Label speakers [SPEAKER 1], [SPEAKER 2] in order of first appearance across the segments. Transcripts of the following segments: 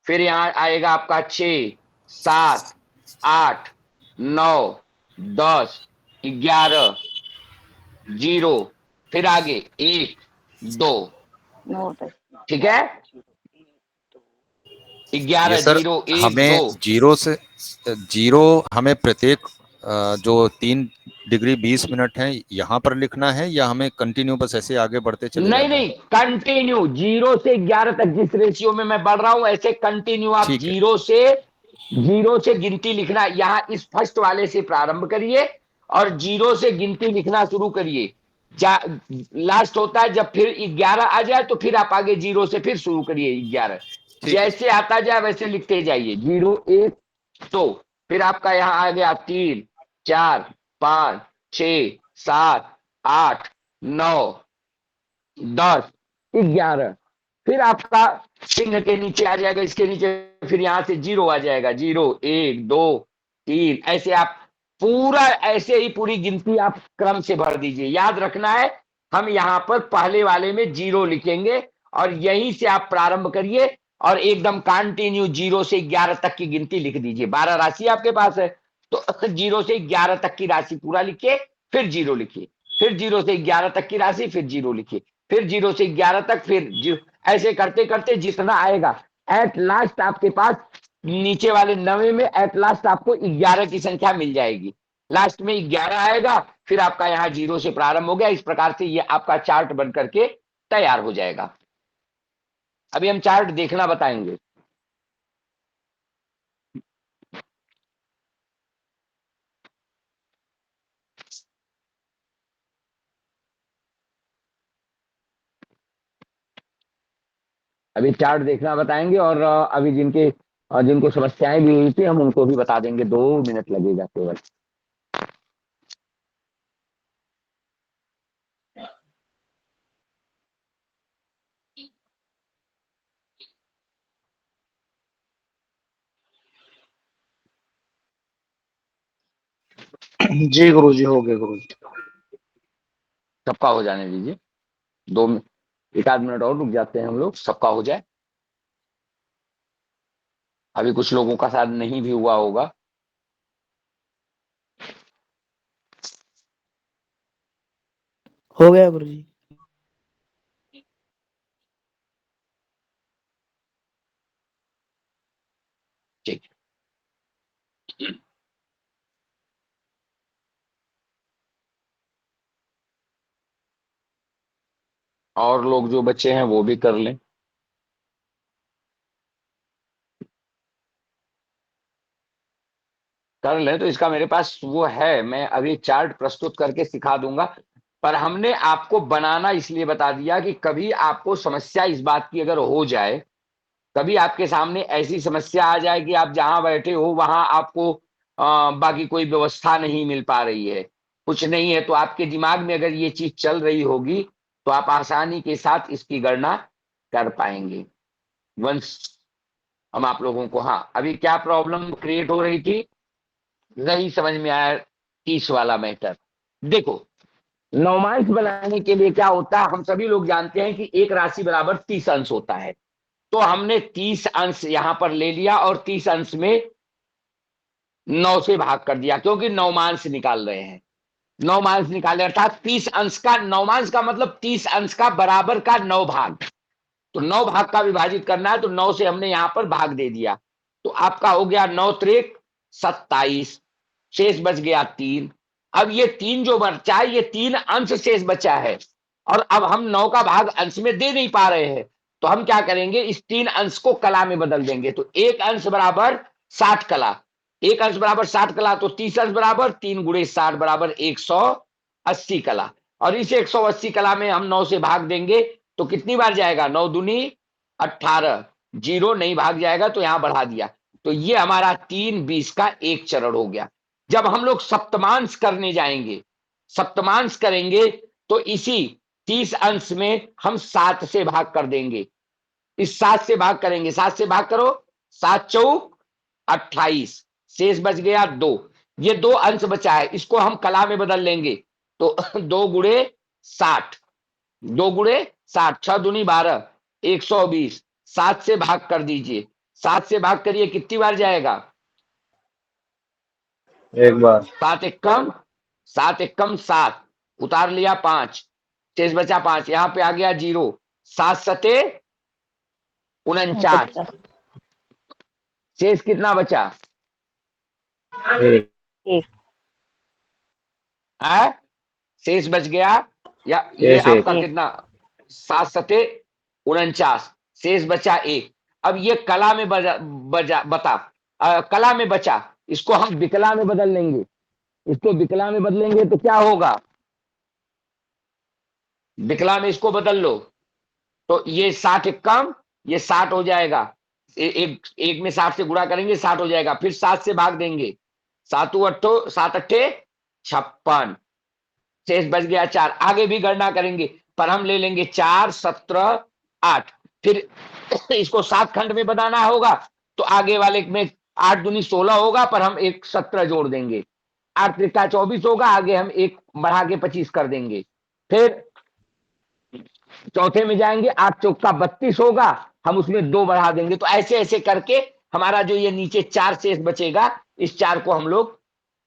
[SPEAKER 1] फिर यहाँ आएगा आपका 6, 7, 8, 9, 10, 11, 0, फिर आगे 1, 2, ठीक है,
[SPEAKER 2] ये
[SPEAKER 1] 11,
[SPEAKER 2] सर
[SPEAKER 1] 0, 1,
[SPEAKER 2] हमें
[SPEAKER 1] 2।
[SPEAKER 2] जीरो हमें प्रत्येक जो 3 डिग्री 20 मिनट है यहाँ पर लिखना है, या हमें कंटिन्यू बस ऐसे आगे बढ़ते चले
[SPEAKER 1] नहीं
[SPEAKER 2] जाना
[SPEAKER 1] नहीं,
[SPEAKER 2] है?
[SPEAKER 1] कंटिन्यू 0 से 11 तक जिस रेशियो में मैं बढ़ रहा हूं ऐसे कंटिन्यू आप
[SPEAKER 2] ठीक है।
[SPEAKER 1] 0 से गिनती लिखना। यहां इस फर्स्ट वाले से प्रारंभ करिए और 0 से गिनती लिखना शुरू करिए। लास्ट होता है जब फिर 11 आ जाए तो फिर आप आगे 0 से फिर शुरू करिए 11।
[SPEAKER 2] ठीक है।
[SPEAKER 1] जैसे आता जाए वैसे लिखते जाइए। 0, 1, 2, फिर आपका यहाँ आ गया 3, 4, 5, 6, 7, 8, 9, 10, 11, फिर आपका चिन्ह के नीचे आ जाएगा, इसके नीचे फिर यहां से 0 आ जाएगा। 0, 1, 2, 3, ऐसे आप पूरा ऐसे ही पूरी गिनती आप क्रम से भर दीजिए। याद रखना है हम यहाँ पर पहले वाले में 0 लिखेंगे और यहीं से आप प्रारंभ करिए और एकदम कंटिन्यू 0 से 11 तक की गिनती लिख दीजिए। 12 राशि आपके पास है तो 0 से 11 तक की राशि पूरा लिखिए, फिर 0 लिखिए, फिर 0 से 11 तक की राशि, फिर 0 लिखिए, फिर 0 से 11 तक, फिर 0, ऐसे करते करते जितना आएगा एट लास्ट आपके पास नीचे वाले 9 में एट लास्ट आपको 11 की संख्या मिल जाएगी। लास्ट में 11 आएगा, फिर आपका यहाँ 0 से प्रारंभ हो गया। इस प्रकार से ये आपका चार्ट बन करके तैयार हो जाएगा। अभी हम चार्ट देखना बताएंगे। अभी चार्ट देखना बताएंगे और अभी जिनको समस्याएं भी हुई थी हम उनको भी बता देंगे। 2 मिनट लगेगा केवल।
[SPEAKER 3] जी गुरुजी, हो गए गुरुजी।
[SPEAKER 1] सबका हो जाने दीजिए। एक आध मिनट और रुक जाते हैं हम लोग, सबका हो जाए। अभी कुछ लोगों का शायद नहीं भी हुआ होगा।
[SPEAKER 4] हो गया गुरुजी।
[SPEAKER 1] ठीक। और लोग जो बच्चे हैं वो भी कर लें। कर लें तो इसका मेरे पास वो है, मैं अभी चार्ट प्रस्तुत करके सिखा दूंगा। पर हमने आपको बनाना इसलिए बता दिया कि कभी आपको समस्या इस बात की अगर हो जाए, कभी आपके सामने ऐसी समस्या आ जाए कि आप जहां बैठे हो वहां आपको बाकी कोई व्यवस्था नहीं मिल पा रही है, कुछ नहीं है, तो आपके दिमाग में अगर ये चीज चल रही होगी तो आप आसानी के साथ इसकी गणना कर पाएंगे। वंश हम आप लोगों को, हाँ अभी क्या प्रॉब्लम क्रिएट हो रही थी नहीं समझ में आया। 30 वाला मैटर देखो। नौमांश बनाने के लिए क्या होता है, हम सभी लोग जानते हैं कि एक राशि बराबर 30 अंश होता है। तो हमने 30 अंश यहां पर ले लिया और 30 अंश में 9 से भाग कर दिया, क्योंकि नौमांश निकाल रहे हैं। नौमांश निकाले अर्थात 30 अंश का, नौमांश का मतलब 30 अंश का बराबर का 9 भाग। तो 9 भाग का विभाजित करना है तो 9 से हमने यहां पर भाग दे दिया। तो आपका हो गया 9 त्रिक 27, शेष बच गया 3। अब ये 3 जो बचा है ये 3 अंश शेष बचा है और अब हम 9 का भाग अंश में दे नहीं पा रहे हैं, तो हम क्या करेंगे, इस 3 अंश को कला में बदल देंगे। तो एक अंश बराबर 60 कला, एक अंश बराबर 60 कला, तो 30 अंश बराबर 3 गुणे 60 बराबर 180 कला। और इस 180 कला में हम 9 से भाग देंगे तो कितनी बार जाएगा, 9 दूनी 18, 0 नहीं भाग जाएगा तो यहां बढ़ा दिया। तो ये हमारा 3/20 का एक चरण हो गया। जब हम लोग सप्तमांश करने जाएंगे, सप्तमांश करेंगे तो इसी 30 अंश में हम 7 से भाग कर देंगे। इस 7 से भाग करेंगे, 7 से भाग करो, 7 चौक 28, शेष बच गया 2। ये 2 अंश बचा है, इसको हम कला में बदल लेंगे। तो 2 गुणे 60, 2 गुणे 60, 6 दूनी 12, 120, 7 से भाग कर दीजिए, 7 से भाग करिए, कितनी बार जाएगा?
[SPEAKER 3] एक बार।
[SPEAKER 1] 7 एक कम 7, उतार लिया 5, शेष बचा 5, यहाँ पे आ गया 0, 7 सते 49, शेष कितना बचा?
[SPEAKER 3] एक।
[SPEAKER 1] है शेष बच गया, या ये
[SPEAKER 3] शेष
[SPEAKER 1] आपका
[SPEAKER 3] एक।
[SPEAKER 1] कितना? 7 सते 49, शेष बचा 1। अब ये कला में कला में बचा, इसको हम विकला में बदल लेंगे। इसको विकला में बदलेंगे तो क्या होगा? विकला में इसको बदल लो तो ये 60 कम, ये 60 हो जाएगा। एक में 60 से गुणा करेंगे 60 हो जाएगा, फिर 7 से भाग देंगे, 7 अट्ठे 56, शेष बच गया 4। आगे भी गणना करेंगे पर हम ले लेंगे 4 17 8, फिर इसको 7 खंड में बनाना होगा तो आगे वाले में 8 दूनी 16 होगा, पर हम एक 17 जोड़ देंगे, 8 त्रिका 24 होगा, आगे हम एक बढ़ा के 25 कर देंगे। फिर चौथे में जाएंगे, 8 चौका 32 होगा, हम उसमें 2 बढ़ा देंगे। तो ऐसे ऐसे करके हमारा जो ये नीचे 4 शेष बचेगा, इस 4 को हम लोग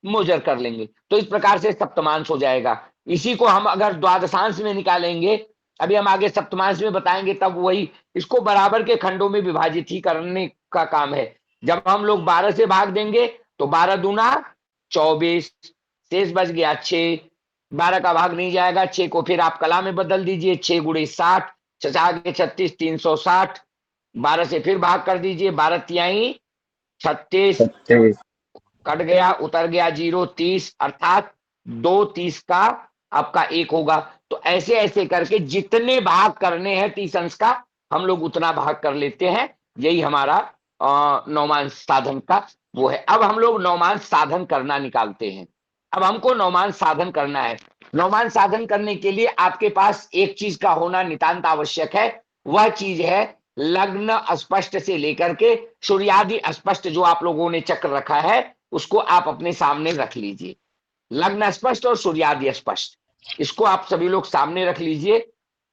[SPEAKER 1] मोजर कर लेंगे। तो इस प्रकार से सप्तमांश हो जाएगा। इसी को हम अगर द्वादशांश में निकालेंगे, अभी हम आगे सप्तमांश में बताएंगे, तब वही इसको बराबर के खंडों में विभाजित ही करने का काम है। जब हम लोग 12 से भाग देंगे तो 12 दूना 24, शेष बच गया 6, 12 का भाग नहीं जाएगा, 6 को फिर आप कला में बदल दीजिए, 6 गुणे 60, 36 360, 12 से फिर भाग कर दीजिए, 12 तिहाई 36, कट गया, उतर गया 0, 30, अर्थात 2 30 का आपका 1 होगा। तो ऐसे ऐसे करके जितने भाग करने हैं 30 अंश का, हम लोग उतना भाग कर लेते हैं। यही हमारा नौमांश साधन का वो है। अब हम लोग नौमांश साधन करना निकालते हैं। अब हमको नौमांश साधन करना है। नौमांश साधन करने के लिए आपके पास एक चीज का होना नितांत आवश्यक है। वह चीज है लग्न स्पष्ट से लेकर के सूर्यादि स्पष्ट, जो आप लोगों ने चक्र रखा है उसको आप अपने सामने रख लीजिए। लग्न स्पष्ट और सूर्यादि स्पष्ट, इसको आप सभी लोग सामने रख लीजिए।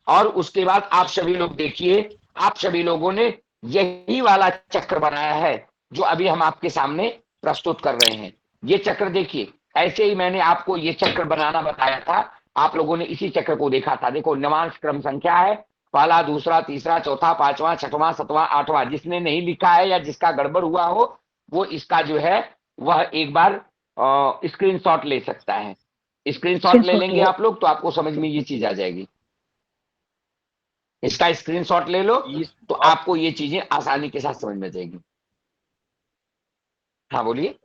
[SPEAKER 1] और उसके बाद आप सभी लोग देखिए, आप सभी लोगों ने यही वाला चक्र बनाया है जो अभी हम आपके सामने प्रस्तुत कर रहे हैं। ये चक्र देखिए, ऐसे ही मैंने आपको ये चक्र बनाना बताया था, आप लोगों ने इसी चक्र को देखा था। देखो नवांश क्रम संख्या है, पहला, दूसरा, तीसरा, चौथा, पांचवा, छठवां, सातवां, आठवां। जिसने नहीं लिखा है या जिसका गड़बड़ हुआ हो वो इसका जो है वह एक बार स्क्रीनशॉट ले सकता है। स्क्रीनशॉट ले लेंगे आप लोग तो आपको समझ में ये चीज आ जाएगी। इसका स्क्रीनशॉट ले लो तो आपको ये चीजें आसानी के साथ समझ में जाएगी। हाँ बोलिए।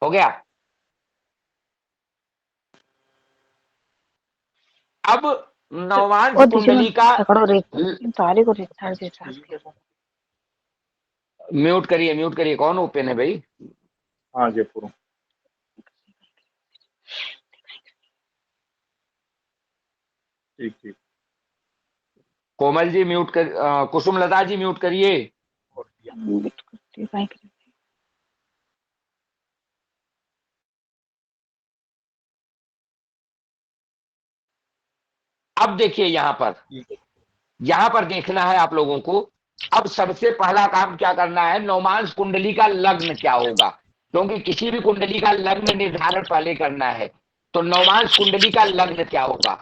[SPEAKER 1] हो गया। अब नवांश कुंडली का म्यूट करिए। कौन ओपन है भाई?
[SPEAKER 3] हाँ जी पूरा। ठीक।
[SPEAKER 1] कोमल जी म्यूट कर, कुसुम लता जी म्यूट करिए। अब देखिए यहाँ पर देखना है आप लोगों को। अब सबसे पहला काम क्या करना है, नौमांश कुंडली का लग्न क्या होगा, क्योंकि किसी भी कुंडली का लग्न निर्धारण पहले करना है। तो नौमांश कुंडली का लग्न क्या होगा?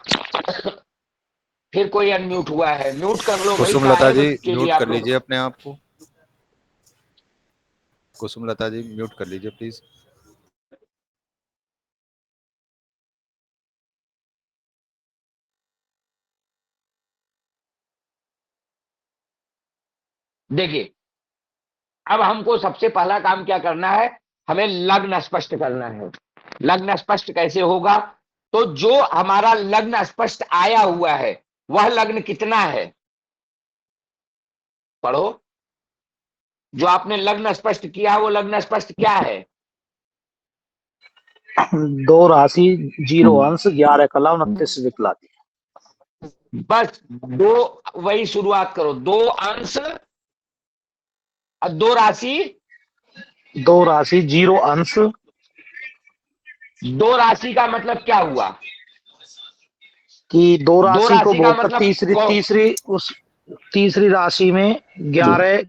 [SPEAKER 1] फिर कोई अनम्यूट हुआ है, म्यूट कर लो भाई।
[SPEAKER 2] कुसुम लता जी म्यूट कर लीजिए अपने आप को। कुसुम लता जी म्यूट कर लीजिए प्लीज।
[SPEAKER 1] देखिए अब हमको सबसे पहला काम क्या करना है, हमें लग्न स्पष्ट करना है। लग्न स्पष्ट कैसे होगा? तो जो हमारा लग्न स्पष्ट आया हुआ है वह लग्न कितना है, पढ़ो। जो आपने लग्न स्पष्ट किया वो लग्न स्पष्ट क्या है?
[SPEAKER 5] 2 राशि 0 अंश 11 कला 29 विकलाती।
[SPEAKER 1] बस 2, वही शुरुआत करो। 2 अंश 2 राशि
[SPEAKER 5] दो राशि 0 अंश।
[SPEAKER 1] दो राशि का मतलब क्या हुआ?
[SPEAKER 5] कि दो राशि को
[SPEAKER 1] राशि का
[SPEAKER 5] बोलकर
[SPEAKER 1] मतलब
[SPEAKER 5] तीसरी राशि में 11